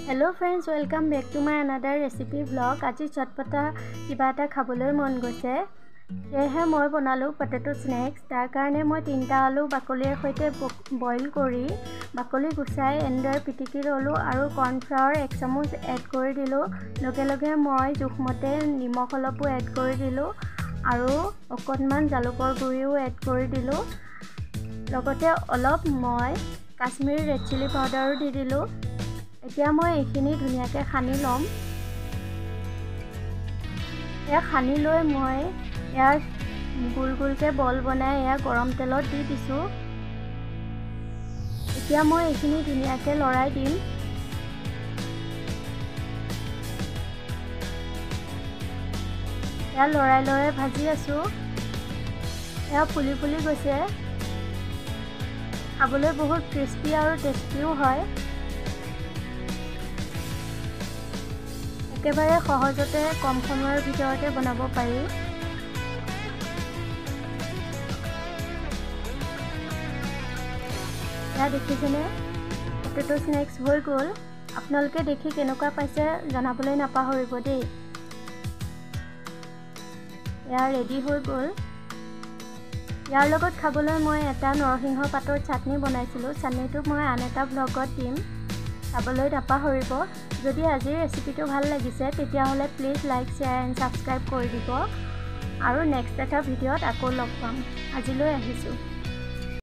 Hello friends, welcome back to my another recipe blog. आज चटपटा किबा এটা খাবলৈ মন গৈছে, সেয়েহে মই বনালোঁ পটেটো স্নেক্স। তাৰ কাৰণে মই 3টা আলু বাকলিৰ সৈতে বইল কৰি বাকলি গুচাই এনেদৰে পিটিকি ল'লোঁ আৰু কৰ্ণফ্লাৱাৰ 1 চামুচ এড কৰি দিলোঁ। লগে লগে মই জোখমতে নিমখ অলপো এড কৰি দিলোঁ আৰু অকণমান জালুকৰ গুড়িও এড কৰি দিলোঁ। লগতে অলপ মই কাশ্মীৰী ৰেড চিলি পাউডাৰো দি দিলোঁ। এতিয়া মই এইখিনি ধুনীয়াকৈ সানি ল'ম। এয়া সানি লৈ মই ইয়াৰ গোল গোলকৈ বল বনাই এয়া গৰম তেলত দি দিছোঁ। এতিয়া মই এইখিনি ধুনীয়াকৈ লৰাই দিম। এয়া লৰাই লৰাই ভাজি আছোঁ। এয়া ফুলি ফুলি গৈছে। খাবলৈ বহুত ক্ৰিস্পি আৰু টেষ্টিও হয়। একেবাৰে সহজতে কম সময়ৰ ভিতৰতে বনাব পাৰি। এয়া দেখিছেনে, পটেটো স্নেক্স হৈ গ'ল। আপোনালোকে দেখি কেনেকুৱা পাইছে জনাবলৈ নাপাহৰিব দেই। এয়া ৰেডি হৈ গ'ল। ইয়াৰ লগত খাবলৈ মই এটা নৰসিংহ পাতৰ চাটনি বনাইছিলোঁ। চাটনিটো মই আন এটা ব্লগত দিম, চাবলৈ নাপাহৰিব। যদি আজিৰ ৰেচিপিটো ভাল লাগিছে তেতিয়াহ'লে please like, share and subscribe কৰি দিব আৰু নেক্সট এটা ভিডিঅ'ত আকৌ লগ পাম। আজিলৈ আহিছোঁ।